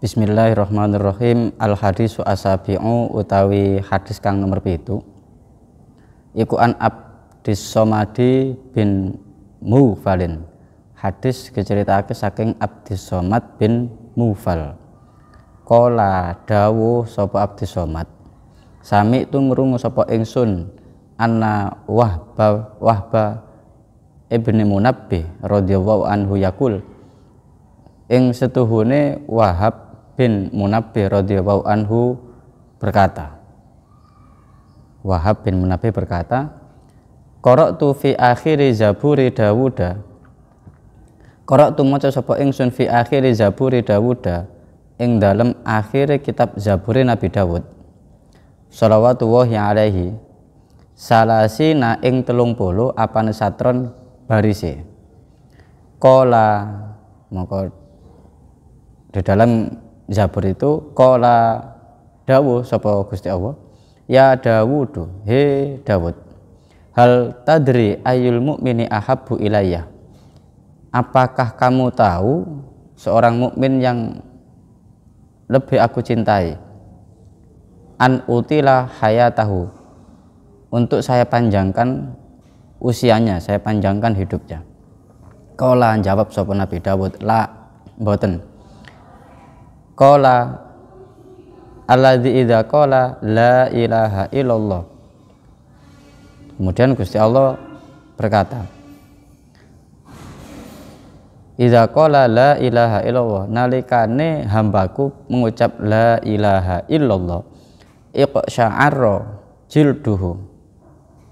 Bismillahirrahmanirrahim. Al hadisu asabi'u utawi hadis kang nomor 7 iku an Abdis Somadi bin Mufalin. Hadis diceritake saking Abdis Somad bin Mufal. Qala dawuh sapa Abdis Somad, sami tu ngrungu sapa ingsun anna Wahba ibni Munabbih radhiyallahu anhu yaqul, ing setuhune Wahab bin Munabbih radhiyallahu anhu berkata, Wahab bin Munabbih berkata, qara'tu fi akhiri zaburi Dawuda, qara'tu maca sapa ingsun fi akhiri zaburi Dawuda ing dalem akhire kitab Zaburi Nabi Dawud shalawatullahi alaihi salasina ing 30 apane satron barise. Qala maka di dalam Zabur itu qala dawuh sapa Gusti Allah, ya Dawudu, he Dawud, hal tadri ayyul mu'mini ahabbu ilayya, apakah kamu tahu seorang mukmin yang lebih aku cintai, an utila hayatahu, untuk saya panjangkan usianya, saya panjangkan hidupnya. Qala jawab sapa Nabi Dawud, la mboten. Qala alladzi idza qala la ilaha illallah, kemudian Gusti Allah berkata, idza qala la ilaha illallah, nalikane hambaku mengucap la ilaha illallah, iqsya'arra jilduhu,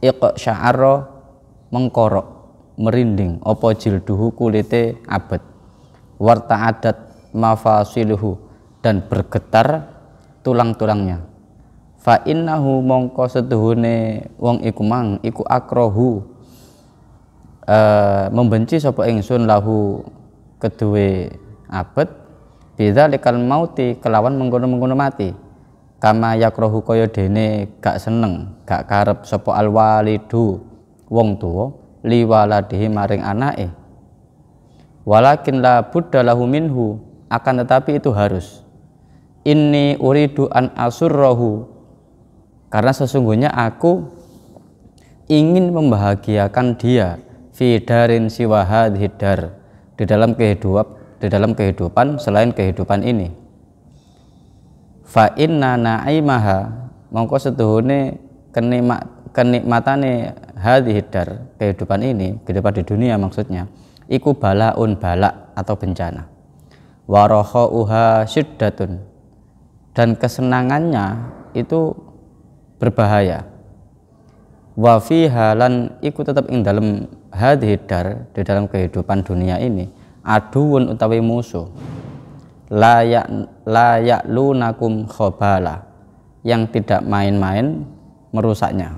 iqsya'arra mengkorok, merinding apa jilduhu kulite abet, warta'adat mafasiluhu, dan bergetar tulang-tulangnya, fa innahu mongko setuhune wong iku mang iku akrahu membenci sapa ingsun lahu keduwe abet, bidzalikal mauti kelawan mengkono-mengkono mati, kama yakrahu kaya dene gak seneng gak karep sapa alwalidu wong tuwa liwaladihi maring anake, walakin la budda lahu minhu, akan tetapi itu harus, inni uridu an asurrahu, karena sesungguhnya aku ingin membahagiakan dia, fi darin siwa hadhihi dar, di dalam kehidupan selain kehidupan ini, fa inna na'imaha, mongko setuhune kenikmatane hadhihi dar, kehidupan ini, kehidupan di dunia maksudnya, iku balaun balak atau bencana, wa rakhauha syiddatun, dan kesenangannya itu berbahaya, wa fiha lan iku tetap ing dalam hadhihi dar, di dalam kehidupan dunia ini, aduun utawi musuh, la ya'lunakum khabala, yang tidak main-main merusaknya,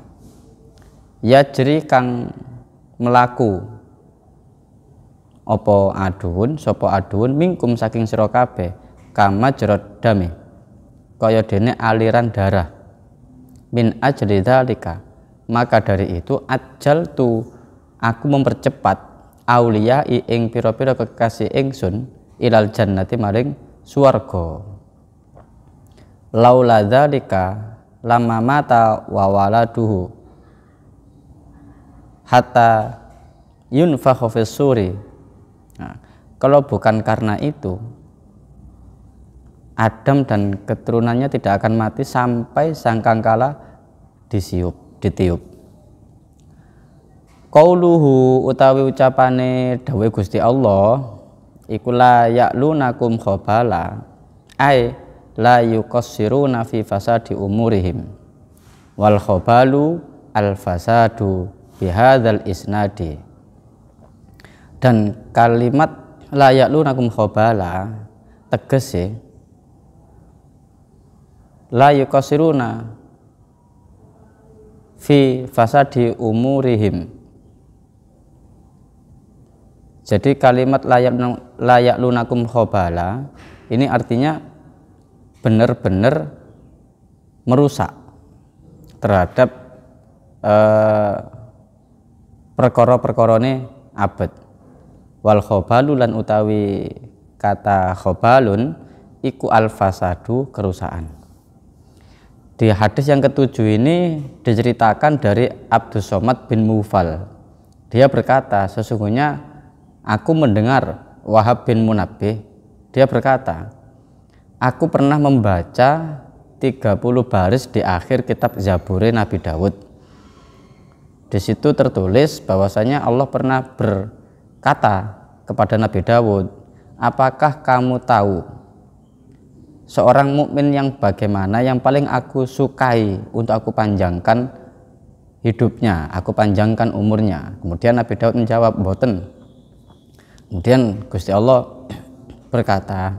yajri kang melaku apa aduun sapa aduun minkum saking sira kabeh, kama jarad dami, kaya dene aliran darah, min ajli dzalika, maka dari itu ajal tu aku mempercepat auliyai ing pira-pira kekasih ingsun ilal jannati maring swarga, laula dzalika lama mata wa waladuhu hatta yunfakhu fis suri. Nah, kalau bukan karena itu Adam dan keturunannya tidak akan mati sampai sangkangkala ditiup. Qauluhu utawi ucapane dawuh Gusti Allah iku la ya'lunakum khabala, ai la yuqassiruna fi fasadi umurihim, wal khabalu al fasadu bihadzal isnadi, dan kalimat la ya'lunakum khabala tegese la yuqassiruna fi fasadi umurihim. Jadi kalimat la ya'lunakum khabala ini artinya benar-benar merusak terhadap perkara-perkarane abad. Wal khobalu lan utawi kata khobalun iku al-fasadu, kerusakan. Di hadis yang ketujuh ini diceritakan dari Abdus Somad bin Mufal. Dia berkata, sesungguhnya aku mendengar Wahab bin Munabbih. Dia berkata, aku pernah membaca 30 baris di akhir kitab Zabure Nabi Daud. Di situ tertulis bahwasanya Allah pernah berkata kepada Nabi Daud, apakah kamu tahu seorang mukmin yang bagaimana yang paling aku sukai untuk aku panjangkan hidupnya, aku panjangkan umurnya? Kemudian Nabi Daud menjawab, mboten. Kemudian Gusti Allah berkata,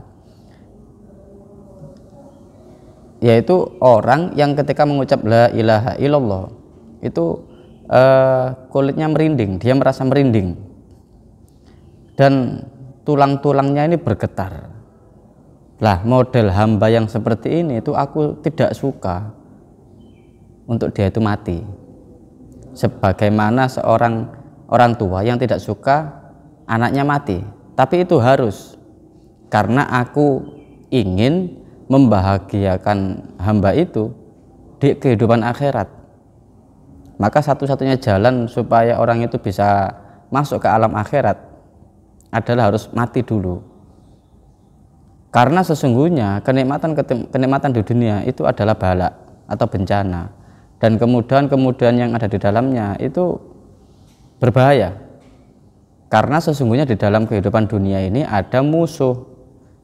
yaitu orang yang ketika mengucap la ilaha illallah itu kulitnya merinding, dia merasa merinding dan tulang-tulangnya ini bergetar. Lah, model hamba yang seperti ini itu aku tidak suka untuk dia itu mati. Sebagaimana seorang orang tua yang tidak suka anaknya mati, tapi itu harus, karena aku ingin membahagiakan hamba itu di kehidupan akhirat. Maka satu-satunya jalan supaya orang itu bisa masuk ke alam akhirat adalah harus mati dulu. Karena sesungguhnya kenikmatan di dunia itu adalah bala atau bencana, dan kemudahan-kemudahan yang ada di dalamnya itu berbahaya. Karena sesungguhnya di dalam kehidupan dunia ini ada musuh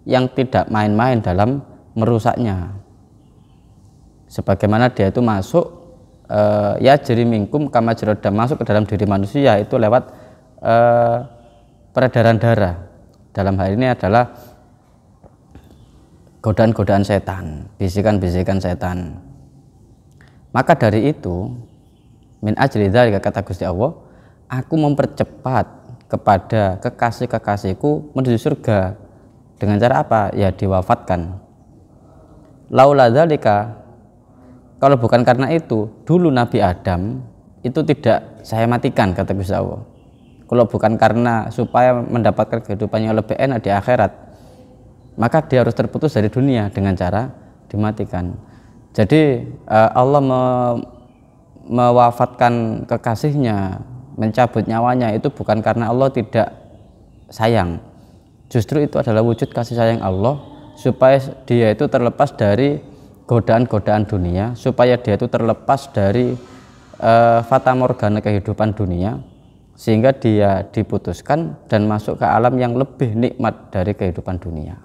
yang tidak main-main dalam merusaknya. Sebagaimana dia itu masuk ya jari minkum kama jarodam, masuk ke dalam diri manusia itu lewat peredaran darah. Dalam hal ini adalah godaan-godaan setan, bisikan-bisikan setan. Maka dari itu, min ajli dzalika, kata Gusti Allah, aku mempercepat kepada kekasih-kekasihku menuju surga. Dengan cara apa? Ya diwafatkan. Laula dzalika, kalau bukan karena itu, dulu Nabi Adam itu tidak saya matikan, kata Gusti Allah. Kalau bukan karena supaya mendapatkan kehidupan yang lebih enak di akhirat, maka dia harus terputus dari dunia dengan cara dimatikan. Jadi Allah mewafatkan kekasihnya, mencabut nyawanya itu bukan karena Allah tidak sayang. Justru itu adalah wujud kasih sayang Allah supaya dia itu terlepas dari godaan-godaan dunia, supaya dia itu terlepas dari fata morgana kehidupan dunia, sehingga dia diputuskan dan masuk ke alam yang lebih nikmat dari kehidupan dunia.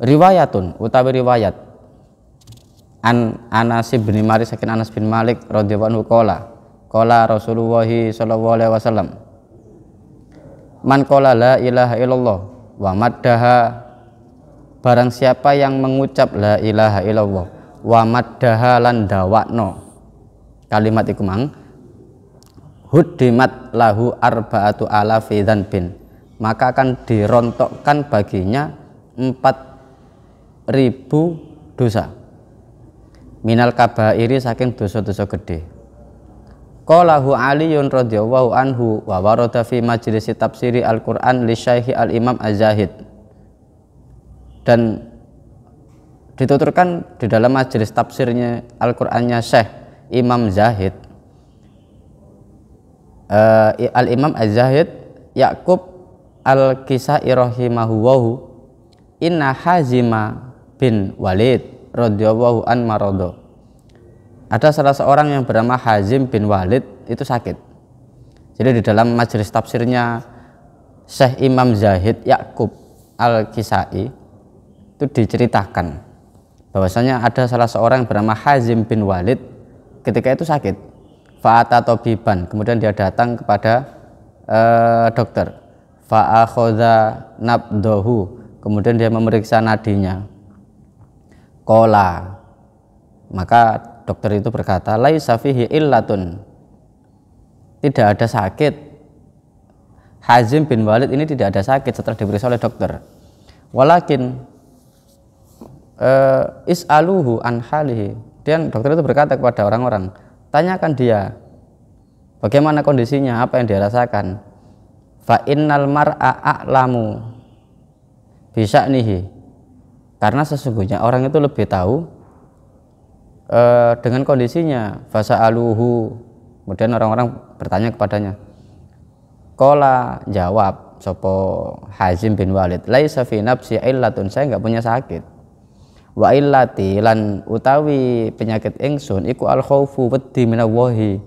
Riwayatun utawi riwayat an Anas bin Malik, saking Anas bin Malik radhiyallahu anhu qala Rasulullah sallallahu alaihi wasallam, man qala la ilaha illallah wa maddaha, barang siapa yang mengucap la ilaha illallah wa maddaha lan dawakno kalimat iku mang, huddimat lahu arba'atu alafi dzanbin, maka akan dirontokkan baginya 4.000 dosa, minal kabairi, saking dosa-dosa gede. Qalahu Aliyun radhiyallahu anhu wa warada fi majlisi tafsiri Al-Qur'an li Syekh Al-Imam Az-Zahid, dan dituturkan di dalam majelis tafsirnya Al-Qur'annya Syekh Imam Zahid, Al-Imam Az-Zahid Ya'qub Al-Kisai rahimahullahu, inna Hazima bin Walid radhiyallahu an marado, ada salah seorang yang bernama Hazim bin Walid itu sakit. Jadi di dalam majelis tafsirnya Syekh Imam Zahid Ya'qub Al-Kisai itu diceritakan bahwasanya ada salah seorang yang bernama Hazim bin Walid ketika itu sakit. Fa'ata tabiban, kemudian dia datang kepada dokter. Fa'akhadha nabdahu, kemudian dia memeriksa nadinya. Qala, maka dokter itu berkata, laisa fihi illatun, tidak ada sakit. Hazim bin Walid ini tidak ada sakit setelah diperiksa oleh dokter. Walakin is'aluhu an halihi, dan dokter itu berkata kepada orang-orang, tanyakan dia bagaimana kondisinya, apa yang dia rasakan. Fa innal mar'a a'lamu bisya'nihi, karena sesungguhnya orang itu lebih tahu dengan kondisinya. Fasa'aluhu, kemudian orang-orang bertanya kepadanya. Qala, jawab sopo Hazim bin Walid, laisa fi nafsi illatun, saya enggak punya sakit. Wa illati, lan utawi penyakit ingsun iku al khaufu wedi minallahi,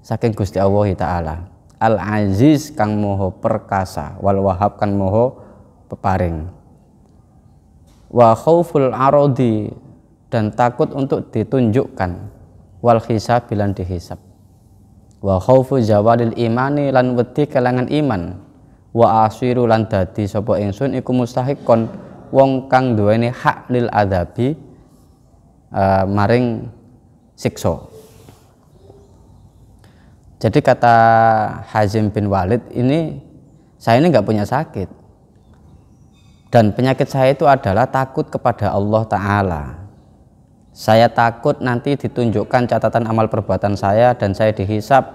saking Gusti Allah taala. Al aziz kang moho perkasa, wal wahab kang moho peparing. Wa khauful aradi, dan takut untuk ditunjukkan, wal hisab, bilan dihisab. Wa khaufu zawalil imani, lan wedi kelangan iman. Wa asiru, lan dadi sapa ingsun iku mustahiqon wong kang duweni hak lil adabi, maring siksa. Jadi kata Hazim bin Walid ini, saya ini nggak punya sakit, dan penyakit saya itu adalah takut kepada Allah Ta'ala. Saya takut nanti ditunjukkan catatan amal perbuatan saya dan saya dihisab.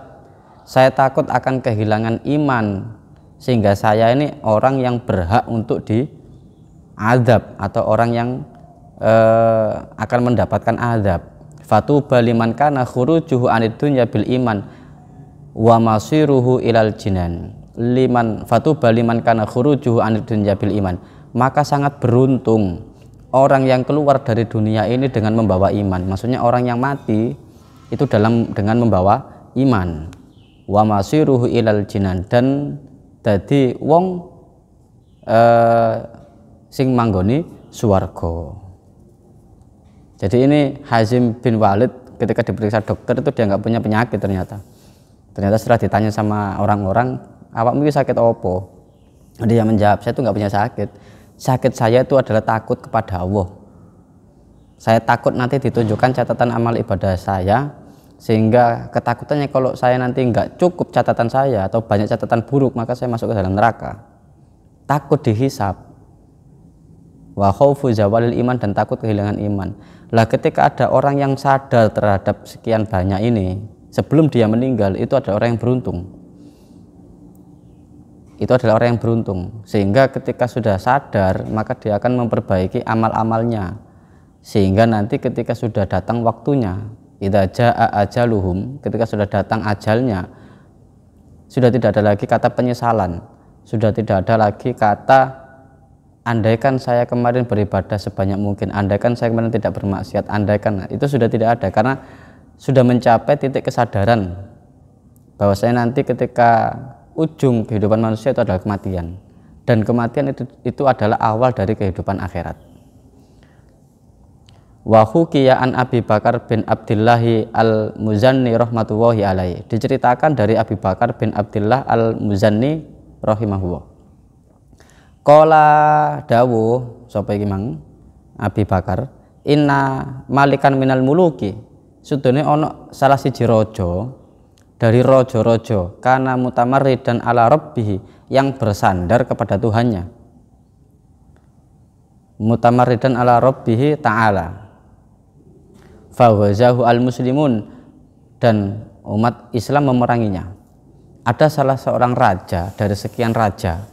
Saya takut akan kehilangan iman, sehingga saya ini orang yang berhak untuk diazab, atau orang yang akan mendapatkan azab. Fatuba liman kana khurujuhu anid dunya bil iman wa masiruhu ilal jinan. Fatuba liman kana khurujuhu anid dunya bil iman. Maka sangat beruntung orang yang keluar dari dunia ini dengan membawa iman. Maksudnya orang yang mati itu dengan membawa iman. Wa masiruhu ilal jinan, dan dadi wong sing manggoni swarga. Jadi ini Hazim bin Walid ketika diperiksa dokter itu dia nggak punya penyakit ternyata. Ternyata setelah ditanya sama orang-orang, awakmu sakit opo? Dia menjawab, saya itu nggak punya sakit. Sakit saya itu adalah takut kepada Allah. Saya takut nanti ditunjukkan catatan amal ibadah saya, sehingga ketakutannya kalau saya nanti nggak cukup catatan saya atau banyak catatan buruk, maka saya masuk ke dalam neraka. Takut dihisab. Wa khaufu zawalil iman, dan takut kehilangan iman. Lah ketika ada orang yang sadar terhadap sekian banyak ini sebelum dia meninggal, itu adalah orang yang beruntung. Itu adalah orang yang beruntung, sehingga ketika sudah sadar maka dia akan memperbaiki amal-amalnya, sehingga nanti ketika sudah datang waktunya, idza jaa ajaluhum, ketika sudah datang ajalnya, sudah tidak ada lagi kata penyesalan, sudah tidak ada lagi kata andaikan saya kemarin beribadah sebanyak mungkin, andaikan saya kemarin tidak bermaksiat, andaikan, itu sudah tidak ada, karena sudah mencapai titik kesadaran bahwa saya nanti ketika ujung kehidupan manusia itu adalah kematian, dan kematian itu adalah awal dari kehidupan akhirat. Wa hukiya an Abi Bakar bin Abdillahi al-Muzanni rahmatullahi alaihi, diceritakan dari Abi Bakar bin Abdillah al-Muzanni rahimahullah. Qala dawuh sapa iki mang Abi Bakar, inna malikan minal muluki, sudene ana salah siji raja dari rojo-rojo, karena mutamarridan ala rabbih, yang bersandar kepada Tuhannya. Mutamarridan ala rabbih ta'ala. Faghazahu al-muslimun, dan umat Islam memeranginya. Ada salah seorang raja dari sekian raja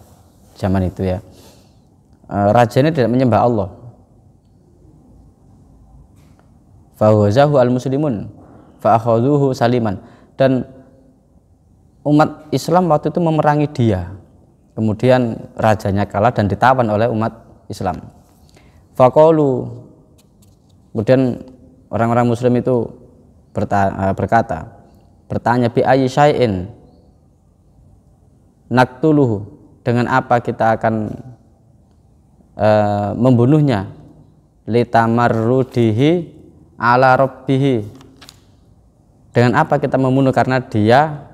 zaman itu ya. Raja ini tidak menyembah Allah. Faghazahu al-muslimun fa akhadhuhu saliman, dan umat Islam waktu itu memerangi dia. Kemudian rajanya kalah dan ditawan oleh umat Islam. Faqalu, kemudian orang-orang muslim itu bertanya bi ayyi syai'in naqtuluhu, dengan apa kita akan membunuhnya, litamarrudihi ala rabbih, dengan apa kita membunuh, karena dia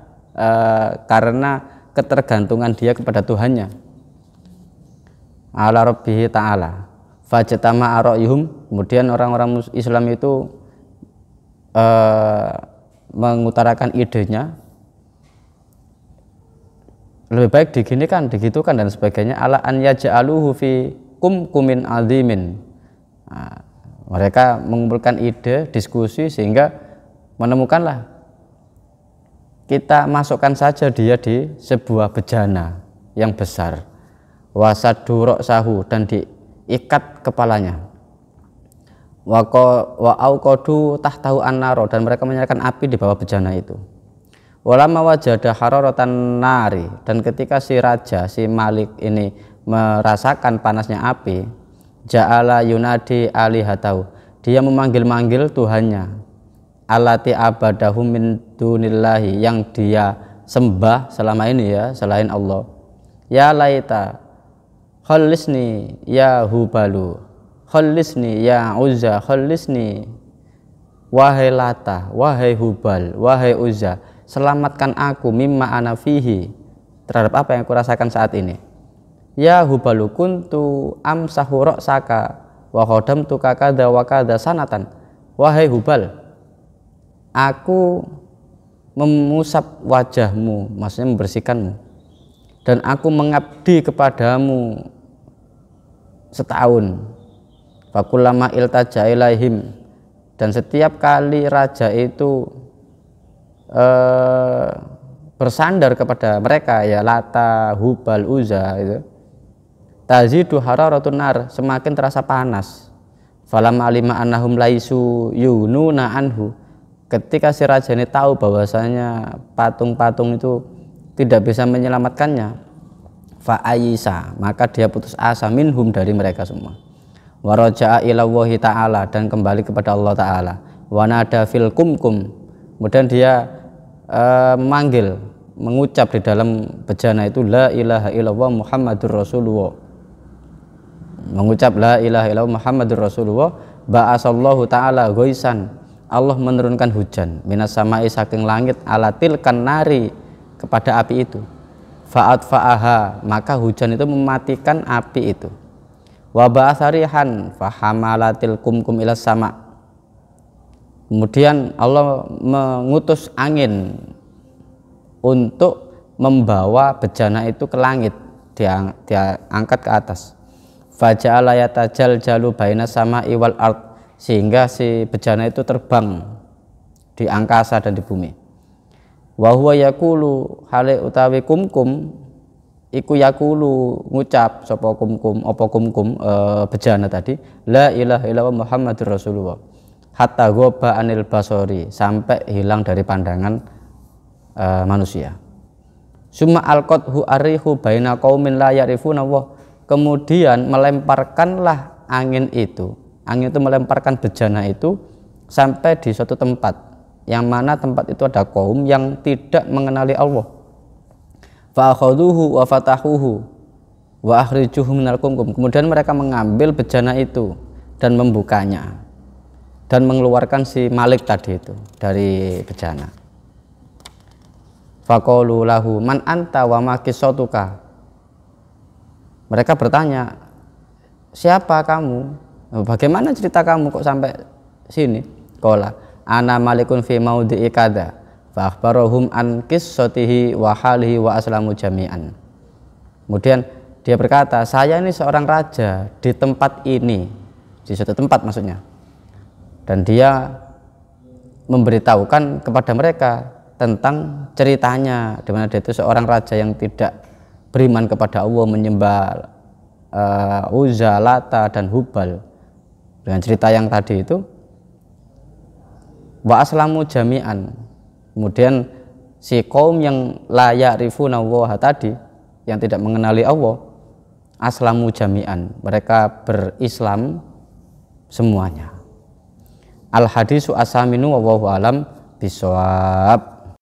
karena ketergantungan dia kepada Tuhannya. Ala rabbihi ta'ala. Fajtama'a ra'yuhum, kemudian orang-orang Islam itu mengutarakan idenya, lebih baik diginikan, digitukan dan sebagainya, ala an yaj'aluhu fi kumkumin azimin. Nah, mereka mengumpulkan ide, diskusi, sehingga menemukanlah, kita masukkan saja dia di sebuah bejana yang besar. wasadurok sahu, dan diikat kepalanya, wa auqadu tahtahu annaro, dan mereka menyalakan api di bawah bejana itu. Walamma wajada hararatan nari, dan ketika si raja, si Malik ini merasakan panasnya api, ja'ala yunadi alihatau, dia memanggil-manggil Tuhannya, allati abadahum min dunillahi, yang dia sembah selama ini ya selain Allah. Ya laita khallisni ya hubalu, khallisni ya uzza, khallisni wahai lata, wahai hubal, wahai uzza, selamatkan aku mimma ana fihi, terhadap apa yang aku rasakan saat ini. Ya hubalu kuntu amsahu ra'saka wa khadamtuka kadza wa kadza sanatan, wahai hubal, aku memusap wajahmu, maksudnya membersihkanmu, dan aku mengabdi kepadamu setahun. Fakullama iltaja ilaihim, dan setiap kali raja itu bersandar kepada mereka, ya Lata, Hubal, Uzza itu, tazidu hararatun nar, semakin terasa panas. Falam alima annahum laisu yununa anhu, ketika si raja ini tahu bahwasanya patung-patung itu tidak bisa menyelamatkannya, fa'ayisa, maka dia putus asa minhum, dari mereka semua. Waraja'a ilallahi ta'ala, dan kembali kepada Allah Ta'ala. Wanada fil kumkum, kemudian dia memanggil, mengucap di dalam bejana itu, la ilaha illallah Muhammadur Rasulullah, mengucap la ilaha illallah Muhammadur Rasulullah. Ba'asallahu ta'ala ghoisan, Allah menurunkan hujan minas samai, saking langit, alatil kan nari, kepada api itu. Fa'at fa'aha, maka hujan itu mematikan api itu. Wa ba'atharihan fahamalatil kumkum ilas sama, kemudian Allah mengutus angin untuk membawa bejana itu ke langit, dia angkat ke atas. Faja'ala yatajal jalu baina sama'i wal ard, sehingga si bejana itu terbang di angkasa dan di bumi. Wa huwa yaqulu, hale utawi kumkum iku yaqulu, ngucap sapa kumkum, apa kumkum bejana tadi, la ilaha illallah Muhammadur Rasulullah, hatta ghoba anil basori, sampai hilang dari pandangan manusia. Summa alqathu arihu baina qaumin la ya'rifuna Allah, kemudian melemparkanlah angin itu melemparkan bejana itu sampai di suatu tempat, yang mana tempat itu ada kaum yang tidak mengenali Allah. Fa akhaduhu wa fatahuhu wa akhrijuhu minal kumkum, kemudian mereka mengambil bejana itu dan membukanya dan mengeluarkan si Malik tadi itu dari bejana. Faqalu lahu man anta wa ma qissatuka, mereka bertanya, siapa kamu, bagaimana cerita kamu kok sampai sini? Qala ana malikun fi maudhi'i kadza fa akhbarahum an qissatihi wa halihi wa aslamu jami'an. Kemudian dia berkata, saya ini seorang raja di tempat ini, di suatu tempat maksudnya, dan dia memberitahukan kepada mereka tentang ceritanya, di mana dia itu seorang raja yang tidak beriman kepada Allah, menyembah Uzza, Lata, dan Hubal, dengan cerita yang tadi itu. Wa aslamu jami'an, kemudian si kaum yang la ya'rifuna Allah tadi, yang tidak mengenali Allah, aslamu jami'an, mereka berislam semuanya. Al hadisu asaminu wallahu alam bisawab.